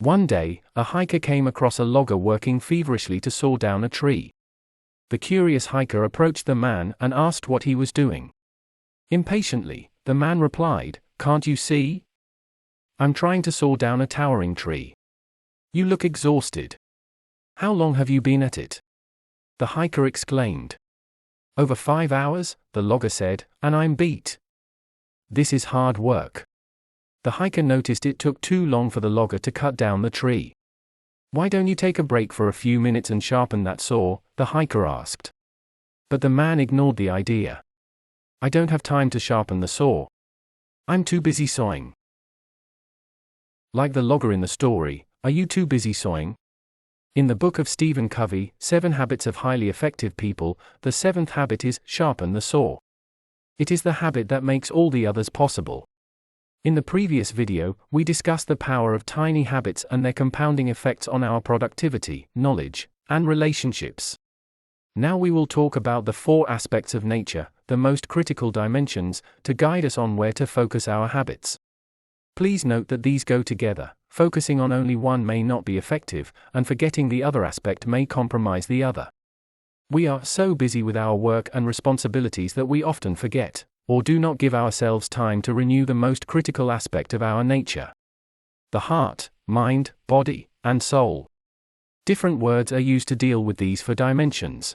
One day, a hiker came across a logger working feverishly to saw down a tree. The curious hiker approached the man and asked what he was doing. Impatiently, the man replied, "Can't you see? I'm trying to saw down a towering tree. You look exhausted. How long have you been at it?" The hiker exclaimed. "Over 5 hours," the logger said, "and I'm beat. This is hard work." The hiker noticed it took too long for the logger to cut down the tree. "Why don't you take a break for a few minutes and sharpen that saw?" the hiker asked. But the man ignored the idea. "I don't have time to sharpen the saw. I'm too busy sawing." Like the logger in the story, are you too busy sawing? In the book of Stephen Covey, 7 Habits of Highly Effective People, the 7th habit is sharpen the saw. It is the habit that makes all the others possible. In the previous video, we discussed the power of tiny habits and their compounding effects on our productivity, knowledge, and relationships. Now we will talk about the 4 aspects of nature, the most critical dimensions, to guide us on where to focus our habits. Please note that these go together. Focusing on only one may not be effective, and forgetting the other aspect may compromise the other. We are so busy with our work and responsibilities that we often forget, or do not give ourselves time to renew the most critical aspect of our nature: the heart, mind, body, and soul. Different words are used to deal with these 4 dimensions.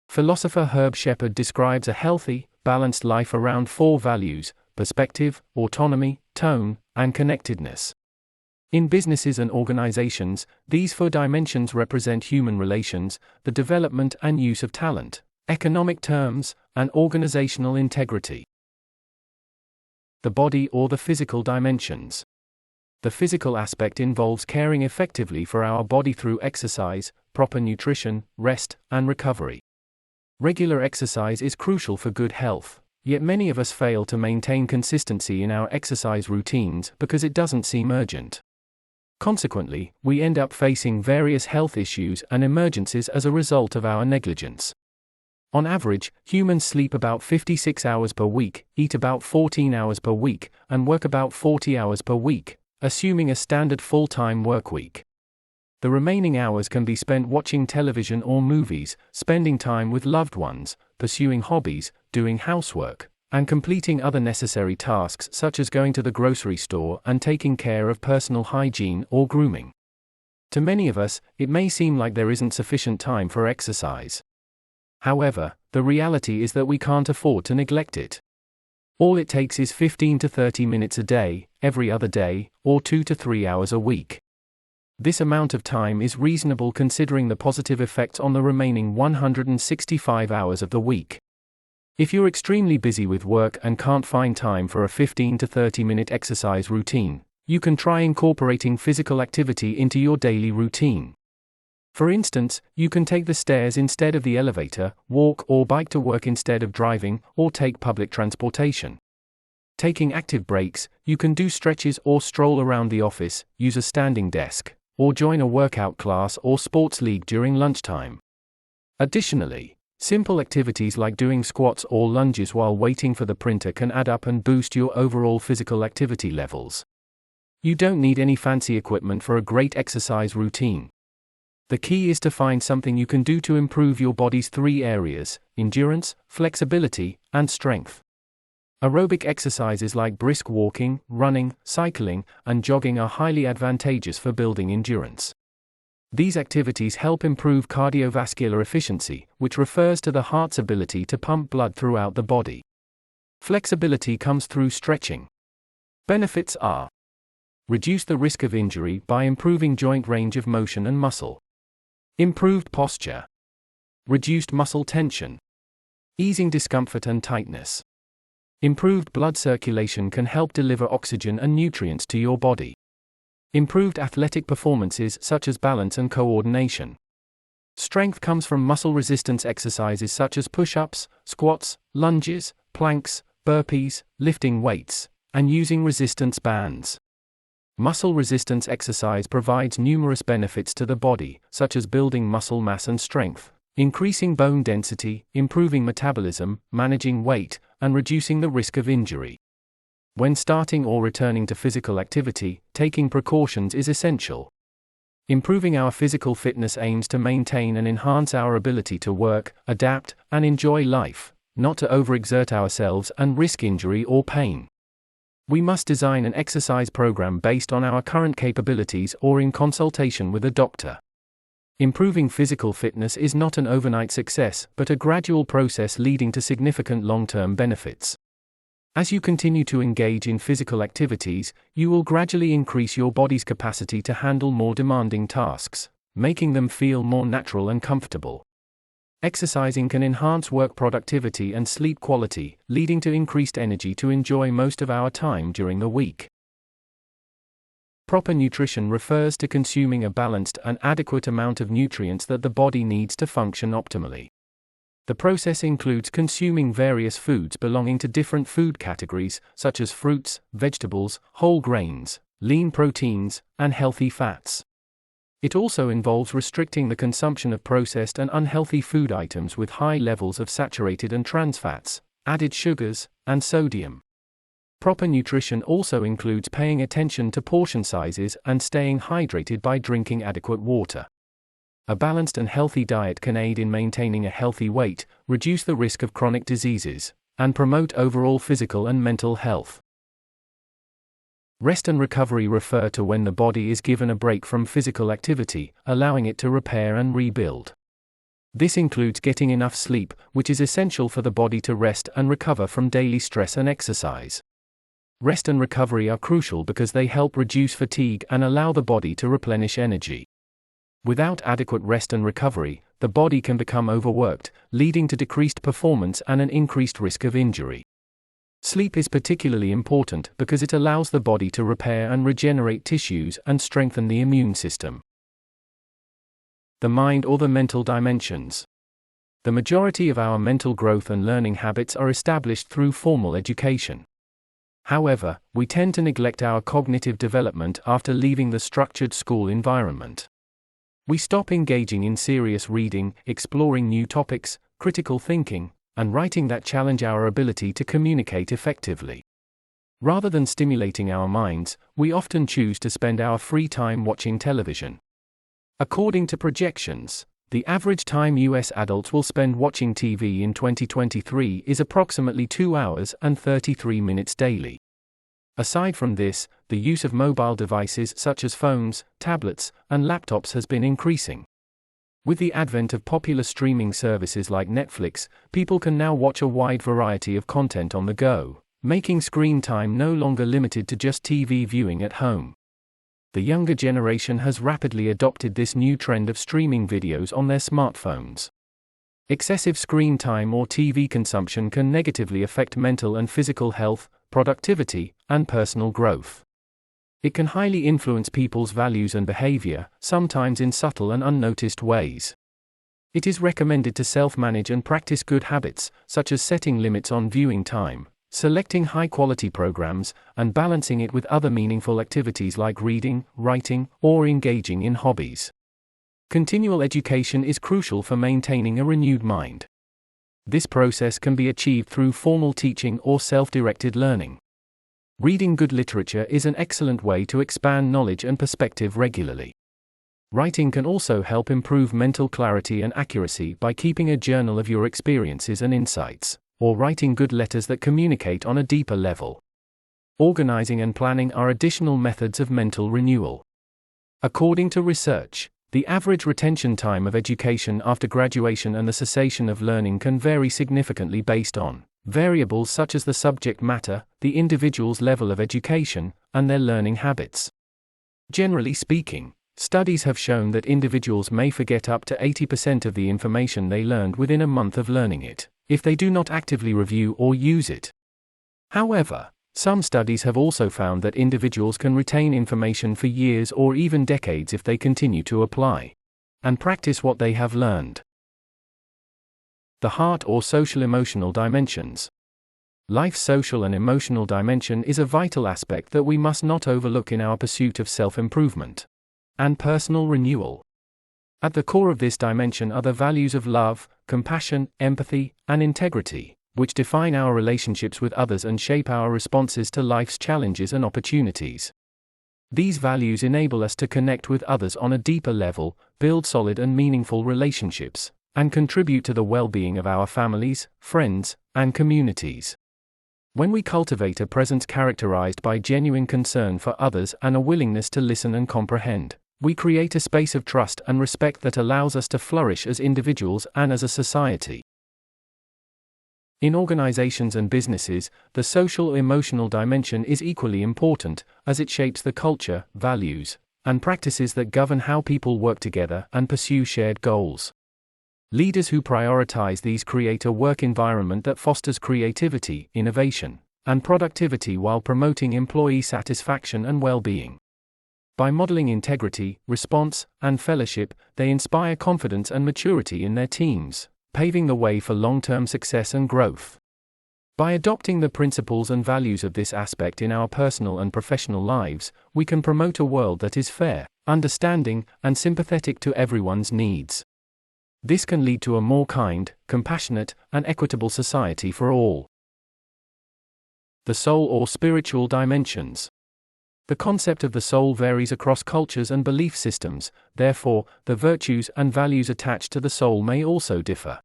Philosopher Herb Shepherd describes a healthy, balanced life around 4 values: perspective, autonomy, tone, and connectedness. In businesses and organizations, these 4 dimensions represent human relations, the development and use of talent, economic terms, and organizational integrity. The body or the physical dimensions. The physical aspect involves caring effectively for our body through exercise, proper nutrition, rest, and recovery. Regular exercise is crucial for good health, yet many of us fail to maintain consistency in our exercise routines because it doesn't seem urgent. Consequently, we end up facing various health issues and emergencies as a result of our negligence. On average, humans sleep about 56 hours per week, eat about 14 hours per week, and work about 40 hours per week, assuming a standard full-time work week. The remaining hours can be spent watching television or movies, spending time with loved ones, pursuing hobbies, doing housework, and completing other necessary tasks such as going to the grocery store and taking care of personal hygiene or grooming. To many of us, it may seem like there isn't sufficient time for exercise. However, the reality is that we can't afford to neglect it. All it takes is 15 to 30 minutes a day, every other day, or 2 to 3 hours a week. This amount of time is reasonable considering the positive effects on the remaining 165 hours of the week. If you're extremely busy with work and can't find time for a 15 to 30-minute exercise routine, you can try incorporating physical activity into your daily routine. For instance, you can take the stairs instead of the elevator, walk or bike to work instead of driving, or take public transportation. Taking active breaks, you can do stretches or stroll around the office, use a standing desk, or join a workout class or sports league during lunchtime. Additionally, simple activities like doing squats or lunges while waiting for the printer can add up and boost your overall physical activity levels. You don't need any fancy equipment for a great exercise routine. The key is to find something you can do to improve your body's 3 areas: endurance, flexibility, and strength. Aerobic exercises like brisk walking, running, cycling, and jogging are highly advantageous for building endurance. These activities help improve cardiovascular efficiency, which refers to the heart's ability to pump blood throughout the body. Flexibility comes through stretching. Benefits are: reduce the risk of injury by improving joint range of motion and muscle. Improved posture. Reduced muscle tension. Easing discomfort and tightness. Improved blood circulation can help deliver oxygen and nutrients to your body. Improved athletic performances such as balance and coordination. Strength comes from muscle resistance exercises such as push-ups, squats, lunges, planks, burpees, lifting weights, and using resistance bands. Muscle resistance exercise provides numerous benefits to the body, such as building muscle mass and strength, increasing bone density, improving metabolism, managing weight, and reducing the risk of injury. When starting or returning to physical activity, taking precautions is essential. Improving our physical fitness aims to maintain and enhance our ability to work, adapt, and enjoy life, not to overexert ourselves and risk injury or pain. We must design an exercise program based on our current capabilities or in consultation with a doctor. Improving physical fitness is not an overnight success, but a gradual process leading to significant long-term benefits. As you continue to engage in physical activities, you will gradually increase your body's capacity to handle more demanding tasks, making them feel more natural and comfortable. Exercising can enhance work productivity and sleep quality, leading to increased energy to enjoy most of our time during the week. Proper nutrition refers to consuming a balanced and adequate amount of nutrients that the body needs to function optimally. The process includes consuming various foods belonging to different food categories, such as fruits, vegetables, whole grains, lean proteins, and healthy fats. It also involves restricting the consumption of processed and unhealthy food items with high levels of saturated and trans fats, added sugars, and sodium. Proper nutrition also includes paying attention to portion sizes and staying hydrated by drinking adequate water. A balanced and healthy diet can aid in maintaining a healthy weight, reduce the risk of chronic diseases, and promote overall physical and mental health. Rest and recovery refer to when the body is given a break from physical activity, allowing it to repair and rebuild. This includes getting enough sleep, which is essential for the body to rest and recover from daily stress and exercise. Rest and recovery are crucial because they help reduce fatigue and allow the body to replenish energy. Without adequate rest and recovery, the body can become overworked, leading to decreased performance and an increased risk of injury. Sleep is particularly important because it allows the body to repair and regenerate tissues and strengthen the immune system. The mind or the mental dimensions. The majority of our mental growth and learning habits are established through formal education. However, we tend to neglect our cognitive development after leaving the structured school environment. We stop engaging in serious reading, exploring new topics, critical thinking, and writing that challenge our ability to communicate effectively. Rather than stimulating our minds, we often choose to spend our free time watching television. According to projections, the average time US adults will spend watching TV in 2023 is approximately 2 hours and 33 minutes daily. Aside from this, the use of mobile devices such as phones, tablets, and laptops has been increasing. With the advent of popular streaming services like Netflix, people can now watch a wide variety of content on the go, making screen time no longer limited to just TV viewing at home. The younger generation has rapidly adopted this new trend of streaming videos on their smartphones. Excessive screen time or TV consumption can negatively affect mental and physical health, productivity, and personal growth. It can highly influence people's values and behavior, sometimes in subtle and unnoticed ways. It is recommended to self-manage and practice good habits, such as setting limits on viewing time, selecting high-quality programs, and balancing it with other meaningful activities like reading, writing, or engaging in hobbies. Continual education is crucial for maintaining a renewed mind. This process can be achieved through formal teaching or self-directed learning. Reading good literature is an excellent way to expand knowledge and perspective regularly. Writing can also help improve mental clarity and accuracy by keeping a journal of your experiences and insights, or writing good letters that communicate on a deeper level. Organizing and planning are additional methods of mental renewal. According to research, the average retention time of education after graduation and the cessation of learning can vary significantly based on variables such as the subject matter, the individual's level of education, and their learning habits. Generally speaking, studies have shown that individuals may forget up to 80% of the information they learned within a month of learning it, if they do not actively review or use it. However, some studies have also found that individuals can retain information for years or even decades if they continue to apply and practice what they have learned. The heart or social-emotional dimensions. Life's social and emotional dimension is a vital aspect that we must not overlook in our pursuit of self-improvement and personal renewal. At the core of this dimension are the values of love, compassion, empathy, and integrity, which define our relationships with others and shape our responses to life's challenges and opportunities. These values enable us to connect with others on a deeper level, build solid and meaningful relationships, and contribute to the well-being of our families, friends, and communities. When we cultivate a presence characterized by genuine concern for others and a willingness to listen and comprehend, we create a space of trust and respect that allows us to flourish as individuals and as a society. In organizations and businesses, the social-emotional dimension is equally important, as it shapes the culture, values, and practices that govern how people work together and pursue shared goals. Leaders who prioritize these create a work environment that fosters creativity, innovation, and productivity while promoting employee satisfaction and well-being. By modeling integrity, response, and fellowship, they inspire confidence and maturity in their teams, paving the way for long-term success and growth. By adopting the principles and values of this aspect in our personal and professional lives, we can promote a world that is fair, understanding, and sympathetic to everyone's needs. This can lead to a more kind, compassionate, and equitable society for all. The soul or spiritual dimensions. The concept of the soul varies across cultures and belief systems, therefore, the virtues and values attached to the soul may also differ.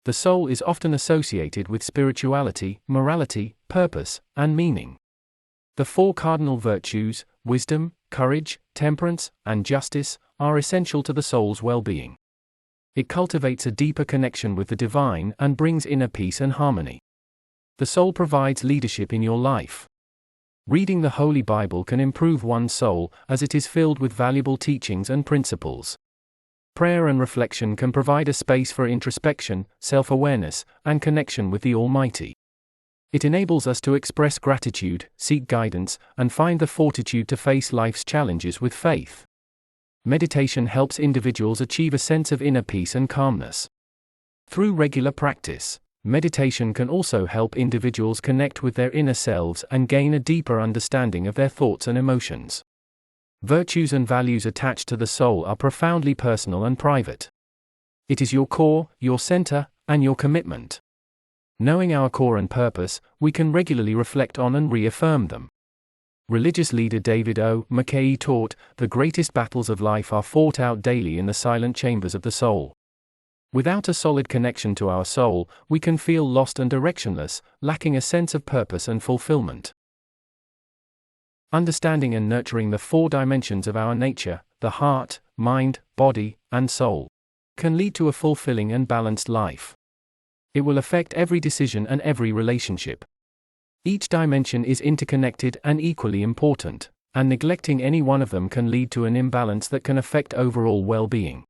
The soul is often associated with spirituality, morality, purpose, and meaning. The four cardinal virtues, wisdom, courage, temperance, and justice, are essential to the soul's well-being. It cultivates a deeper connection with the divine and brings inner peace and harmony. The soul provides leadership in your life. Reading the Holy Bible can improve one's soul, as it is filled with valuable teachings and principles. Prayer and reflection can provide a space for introspection, self-awareness, and connection with the Almighty. It enables us to express gratitude, seek guidance, and find the fortitude to face life's challenges with faith. Meditation helps individuals achieve a sense of inner peace and calmness. Through regular practice, meditation can also help individuals connect with their inner selves and gain a deeper understanding of their thoughts and emotions. Virtues and values attached to the soul are profoundly personal and private. It is your core, your center, and your commitment. Knowing our core and purpose, we can regularly reflect on and reaffirm them. Religious leader David O. McKay taught, "The greatest battles of life are fought out daily in the silent chambers of the soul." Without a solid connection to our soul, we can feel lost and directionless, lacking a sense of purpose and fulfillment. Understanding and nurturing the four dimensions of our nature, the heart, mind, body, and soul, can lead to a fulfilling and balanced life. It will affect every decision and every relationship. Each dimension is interconnected and equally important, and neglecting any one of them can lead to an imbalance that can affect overall well-being.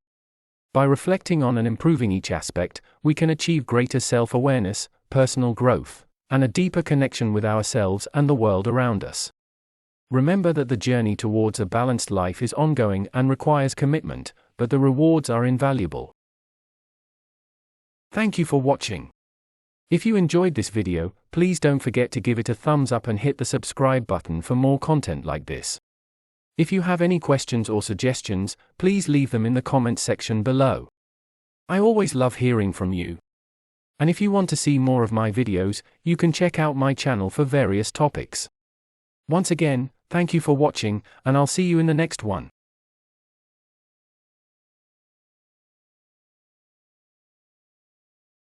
By reflecting on and improving each aspect, we can achieve greater self-awareness, personal growth, and a deeper connection with ourselves and the world around us. Remember that the journey towards a balanced life is ongoing and requires commitment, but the rewards are invaluable. Thank you for watching. If you enjoyed this video, please don't forget to give it a thumbs up and hit the subscribe button for more content like this. If you have any questions or suggestions, please leave them in the comments section below. I always love hearing from you. And if you want to see more of my videos, you can check out my channel for various topics. Once again, thank you for watching, and I'll see you in the next one.